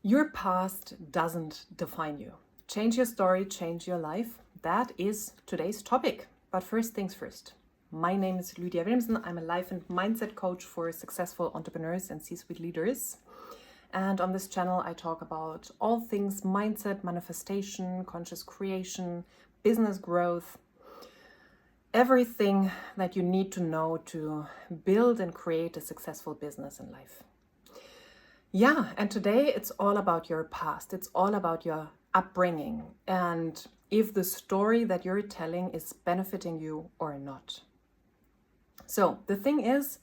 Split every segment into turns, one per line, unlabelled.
Your past doesn't define you. Change your story, change your life. That is today's topic. But first things first. My name is Lydia Wilmsen. I'm a life and mindset coach for successful entrepreneurs and C-suite leaders. And on this channel, I talk about all things mindset, manifestation, conscious creation, business growth, everything that you need to know to build and create a successful business and life. Yeah, and today it's all about your past. It's all about your upbringing and if the story that you're telling is benefiting you or not. So the thing is,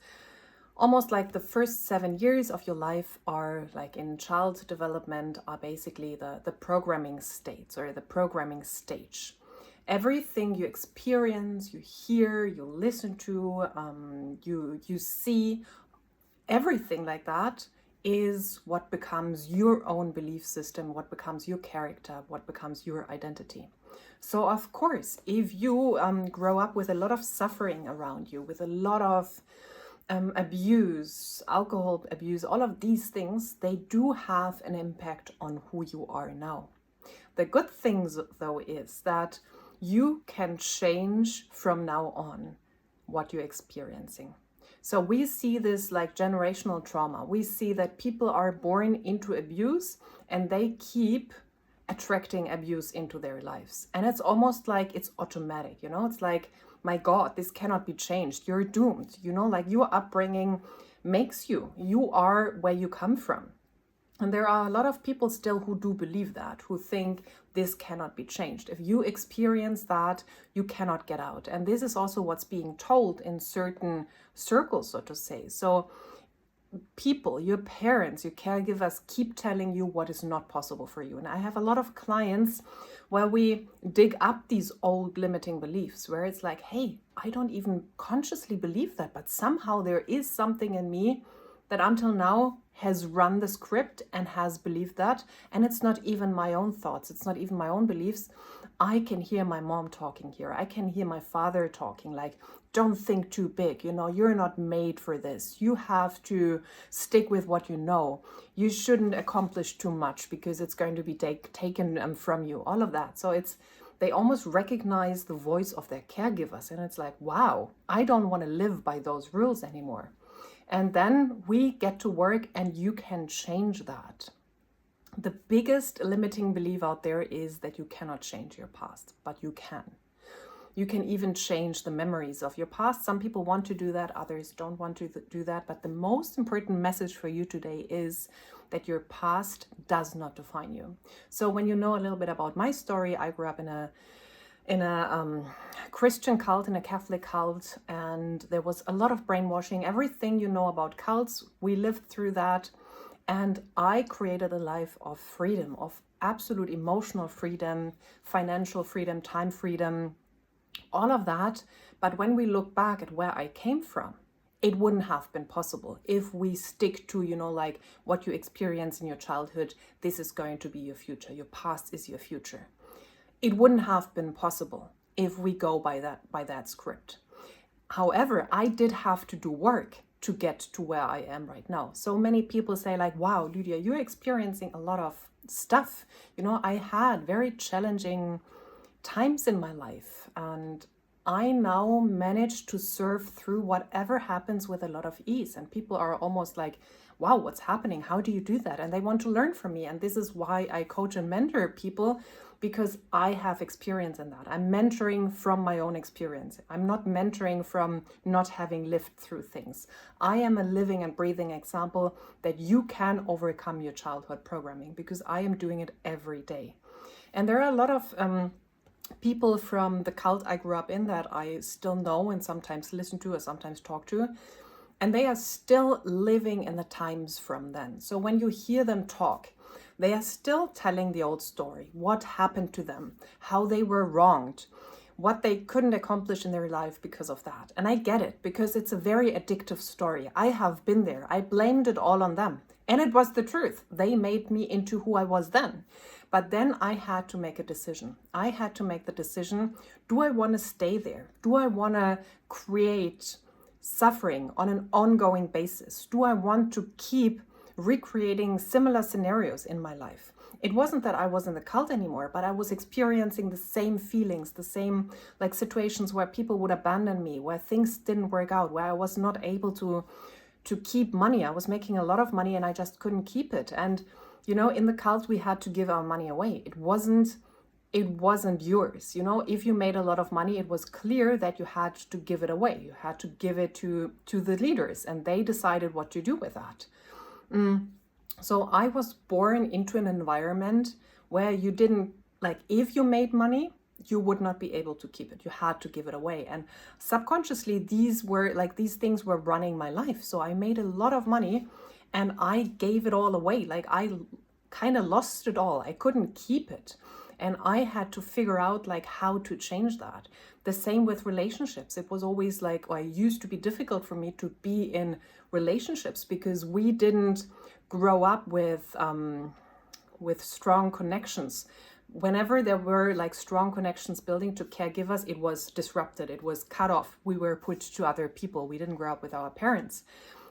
almost like the first 7 years of your life are like in child development are basically the programming states or the programming stage. Everything you experience, you hear, you listen to, you see, everything like that is what becomes your own belief system, what becomes your character, what becomes your identity. So of course, if you grow up with a lot of suffering around you, with a lot of abuse, alcohol abuse, all of these things, they do have an impact on who you are now. The good things though is that you can change from now on what you're experiencing. So we see this like generational trauma. We see that people are born into abuse and they keep attracting abuse into their lives. And it's almost like it's automatic, you know? It's like, my God, this cannot be changed. You're doomed, you know? Like your upbringing makes you. You are where you come from. And there are a lot of people still who do believe that, who think this cannot be changed. If you experience that, you cannot get out. And this is also what's being told in certain circles, so to say. So people, your parents, your caregivers keep telling you what is not possible for you. And I have a lot of clients where we dig up these old limiting beliefs where it's like, hey, I don't even consciously believe that, but somehow there is something in me that until now has run the script and has believed that. And it's not even my own thoughts. It's not even my own beliefs. I can hear my mom talking here. I can hear my father talking like, don't think too big. You know, you're not made for this. You have to stick with what you know. You shouldn't accomplish too much because it's going to be taken from you. All of that. So they almost recognize the voice of their caregivers. And it's like, wow, I don't want to live by those rules anymore. And then we get to work and you can change that. The biggest limiting belief out there is that you cannot change your past, but you can. You can even change the memories of your past. Some people want to do that, others don't want to do that. But the most important message for you today is that your past does not define you. So when you know a little bit about my story, I grew up in a Christian cult, in a Catholic cult, and there was a lot of brainwashing. Everything you know about cults, we lived through that. And I created a life of freedom, of absolute emotional freedom, financial freedom, time freedom, all of that. But when we look back at where I came from, it wouldn't have been possible if we stick to, you know, like what you experience in your childhood. This is going to be your future. Your past is your future. It wouldn't have been possible if we go by that script. However, I did have to do work to get to where I am right now. So many people say like, wow, Lydia, you're experiencing a lot of stuff. You know, I had very challenging times in my life and I now manage to surf through whatever happens with a lot of ease. And people are almost like, wow, what's happening? How do you do that? And they want to learn from me. And this is why I coach and mentor people, because I have experience in that. I'm mentoring from my own experience. I'm not mentoring from not having lived through things. I am a living and breathing example that you can overcome your childhood programming because I am doing it every day. And there are a lot of people from the cult I grew up in that I still know and sometimes listen to or sometimes talk to. And they are still living in the times from then. So when you hear them talk, they are still telling the old story, what happened to them, how they were wronged, what they couldn't accomplish in their life because of that. And I get it, because it's a very addictive story. I have been there. I blamed it all on them. And it was the truth. They made me into who I was then. But then I had to make a decision. I had to make the decision, do I want to stay there? Do I want to create suffering on an ongoing basis? Do I want to keep recreating similar scenarios in my life. It wasn't that I was in the cult anymore, but I was experiencing the same feelings, the same like situations where people would abandon me, where things didn't work out, where I was not able to keep money. I was making a lot of money and I just couldn't keep it. And you know, in the cult we had to give our money away. It wasn't yours. You know, if you made a lot of money, it was clear that you had to give it away. You had to give it to the leaders, and they decided what to do with that. So I was born into an environment where you didn't, like, if you made money, you would not be able to keep it. You had to give it away. And subconsciously, these things were running my life. So I made a lot of money and I gave it all away. Like, I kind of lost it all. I couldn't keep it. And I had to figure out like how to change that. The same with relationships. It was always like, or it used to be difficult for me to be in relationships because we didn't grow up with strong connections. Whenever there were like strong connections building to caregivers, it was disrupted. It was cut off. We were put to other people. We didn't grow up with our parents.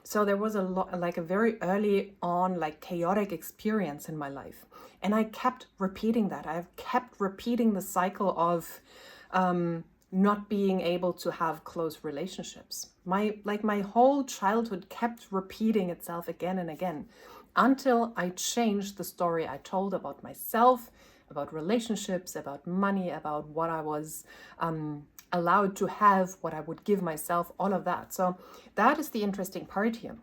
So there was a very early on like chaotic experience in my life. And I kept repeating that. I've kept repeating the cycle of not being able to have close relationships. My whole childhood kept repeating itself again and again until I changed the story I told about myself, about relationships, about money, about what I was allowed to have, what I would give myself, all of that. So that is the interesting part here.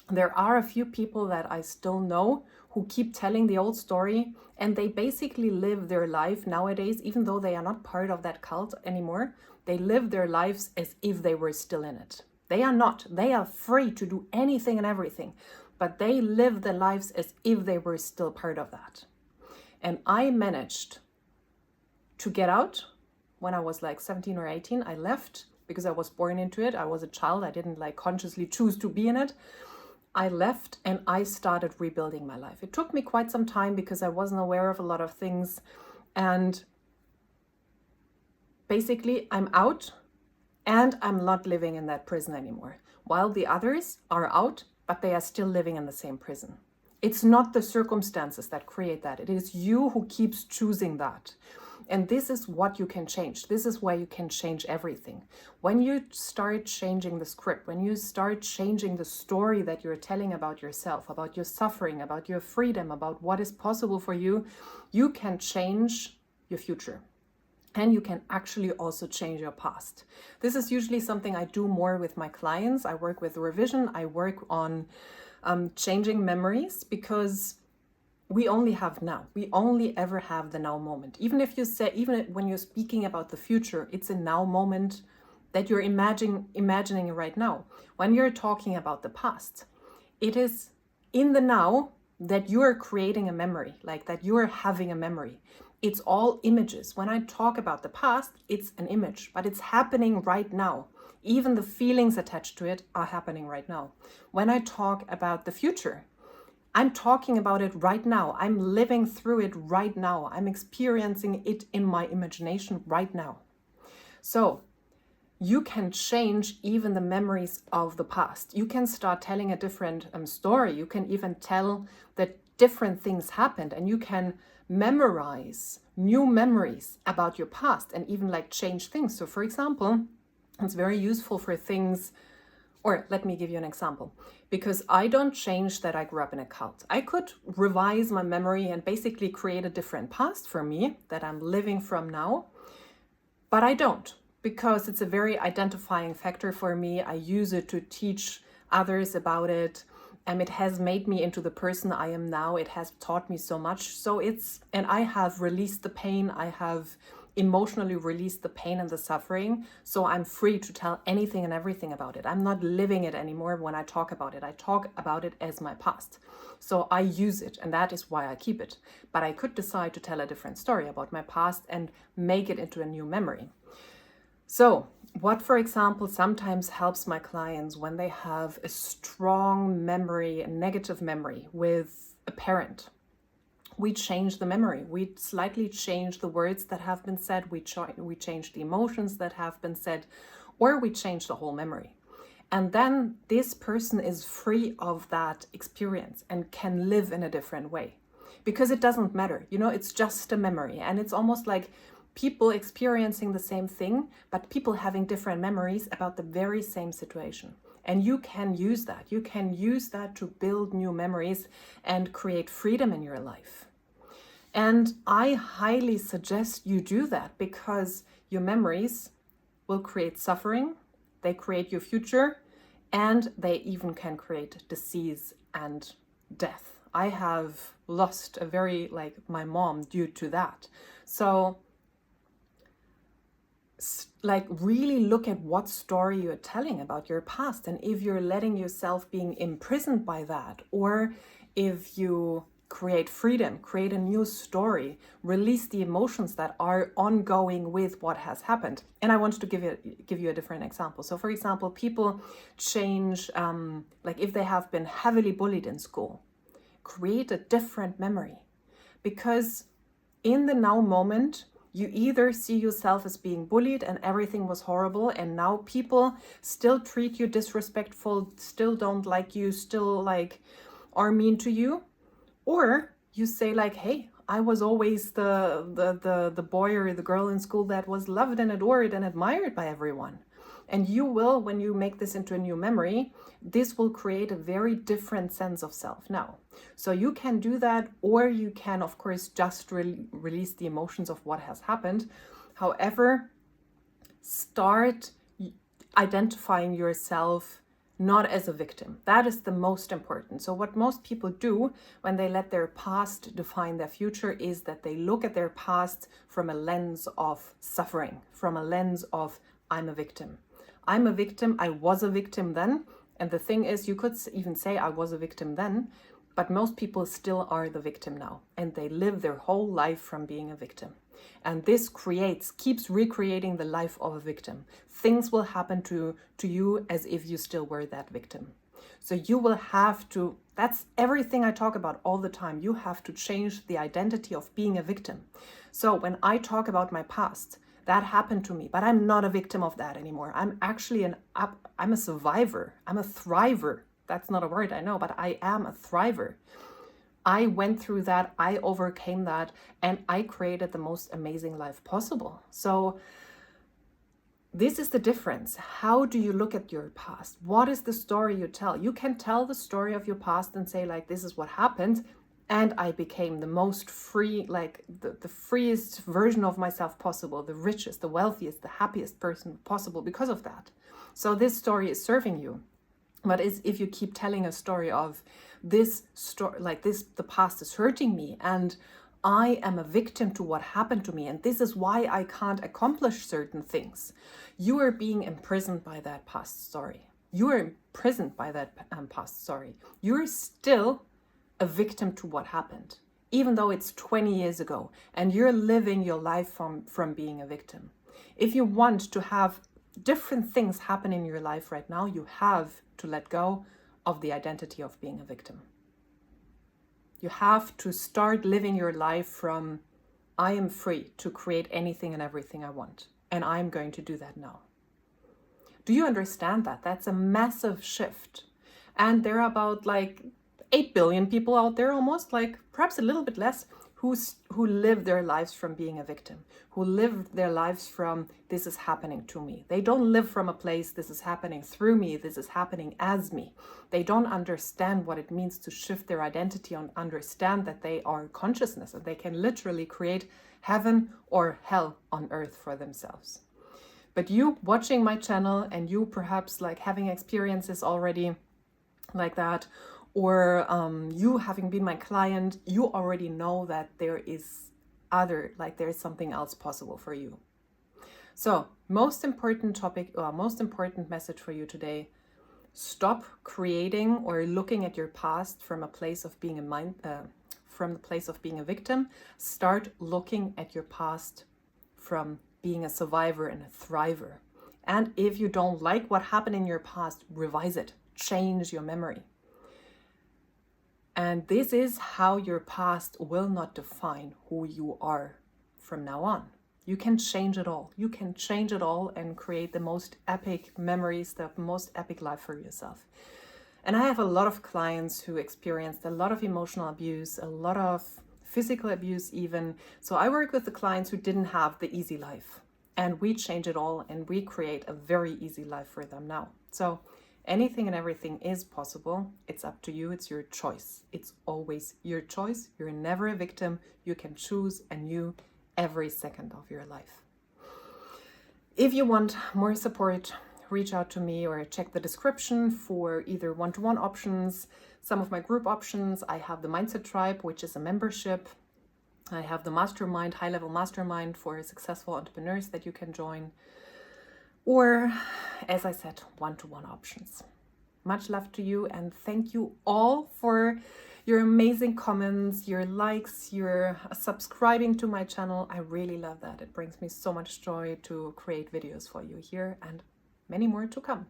There are a few people that I still know who keep telling the old story, and they basically live their life nowadays, even though they are not part of that cult anymore, they live their lives as if they were still in it. They are not. They are free to do anything and everything, but they live their lives as if they were still part of that. And I managed to get out when I was like 17 or 18. I left because I was born into it. I was a child. I didn't like consciously choose to be in it. I left and I started rebuilding my life. It took me quite some time because I wasn't aware of a lot of things. And basically I'm out and I'm not living in that prison anymore. While the others are out, but they are still living in the same prison. It's not the circumstances that create that. It is you who keeps choosing that. And this is what you can change. This is where you can change everything. When you start changing the script, when you start changing the story that you're telling about yourself, about your suffering, about your freedom, about what is possible for you, you can change your future. And you can actually also change your past. This is usually something I do more with my clients. I work with revision. I work on changing memories because we only have now. We only ever have the now moment. Even when you're speaking about the future, it's a now moment that you're imagining right now. When you're talking about the past, it is in the now that you are creating a memory, like that you are having a memory. It's all images. When I talk about the past, it's an image, but it's happening right now. Even the feelings attached to it are happening right now. When I talk about the future, I'm talking about it right now. I'm living through it right now. I'm experiencing it in my imagination right now. So you can change even the memories of the past. You can start telling a different story. You can even tell that different things happened, and you can memorize new memories about your past and even like change things. So for example, it's very useful for things, or let me give you an example, because I don't change that I grew up in a cult. I could revise my memory and basically create a different past for me that I'm living from now, but I don't, because it's a very identifying factor for me. I use it to teach others about it. It has made me into the person I am now. It has taught me so much. And I have released the pain. I have emotionally released the pain and the suffering. So I'm free to tell anything and everything about it. I'm not living it anymore when I talk about it. I talk about it as my past. So I use it, and that is why I keep it. But I could decide to tell a different story about my past and make it into a new memory. So what, for example, sometimes helps my clients when they have a strong memory, a negative memory with a parent, we change the memory. We slightly change the words that have been said. We change the emotions that have been said, or we change the whole memory. And then this person is free of that experience and can live in a different way. Because it doesn't matter, it's just a memory. And it's almost like people experiencing the same thing, but people having different memories about the very same situation. And you can use that. You can use that to build new memories and create freedom in your life. And I highly suggest you do that, because your memories will create suffering, they create your future, and they even can create disease and death. I have lost my mom due to that. So really look at what story you're telling about your past, and if you're letting yourself being imprisoned by that, or if you create freedom, create a new story, release the emotions that are ongoing with what has happened. And I wanted to give you a different example. So for example, people change, if they have been heavily bullied in school, create a different memory, because in the now moment, you either see yourself as being bullied and everything was horrible, and now people still treat you disrespectful, still don't like you, still are mean to you. Or you say hey, I was always the boy or the girl in school that was loved and adored and admired by everyone. And you will, when you make this into a new memory, this will create a very different sense of self now. So you can do that, or you can, of course, just release the emotions of what has happened. However, start identifying yourself not as a victim. That is the most important. So what most people do when they let their past define their future is that they look at their past from a lens of suffering, from a lens of I'm a victim. I'm a victim, I was a victim then. And the thing is, you could even say I was a victim then, but most people still are the victim now. And they live their whole life from being a victim. And this keeps recreating the life of a victim. Things will happen to you as if you still were that victim. So you will have to, that's everything I talk about all the time. You have to change the identity of being a victim. So when I talk about my past, that happened to me, but I'm not a victim of that anymore. I'm actually I'm a survivor. I'm a thriver. That's not a word, I know, but I am a thriver. I went through that, I overcame that, and I created the most amazing life possible. So this is the difference. How do you look at your past? What is the story you tell? You can tell the story of your past and say this is what happened, and I became the most free, the freest version of myself possible, the richest, the wealthiest, the happiest person possible because of that. So this story is serving you. But if you keep telling a story of this story, the past is hurting me and I am a victim to what happened to me, and this is why I can't accomplish certain things, you are being imprisoned by that past story. You are imprisoned by that past story. You're still a victim to what happened, even though it's 20 years ago, and you're living your life from being a victim. If you want to have different things happen in your life right now, you have to let go of the identity of being a victim. You have to start living your life from I am free to create anything and everything I want, and I'm going to do that now. Do you understand that? That's a massive shift. And there are about 8 billion people out there, almost, perhaps a little bit less, who live their lives from being a victim, who live their lives from this is happening to me. They don't live from a place this is happening through me, this is happening as me. They don't understand what it means to shift their identity and understand that they are consciousness and they can literally create heaven or hell on earth for themselves. But you watching my channel and you perhaps having experiences already like that, or you having been my client, you already know that there is something else possible for you. So most important topic, or most important message for you today: stop creating or looking at your past from a place of being from the place of being a victim. Start looking at your past from being a survivor and a thriver. And if you don't like what happened in your past, revise it, change your memory. And this is how your past will not define who you are from now on. You can change it all. You can change it all and create the most epic memories, the most epic life for yourself. And I have a lot of clients who experienced a lot of emotional abuse, a lot of physical abuse even. So I work with the clients who didn't have the easy life. And we change it all and we create a very easy life for them now. So anything and everything is possible. It's up to you. It's your choice. It's always your choice. You're never a victim. You can choose anew every second of your life. If you want more support, reach out to me or check the description for either one-to-one options, some of my group options. I have the Mindset Tribe, which is a membership. I have the mastermind, high-level mastermind for successful entrepreneurs that you can join. Or, as I said, one-to-one options. Much love to you, and thank you all for your amazing comments, your likes, your subscribing to my channel. I really love that. It brings me so much joy to create videos for you here, and many more to come.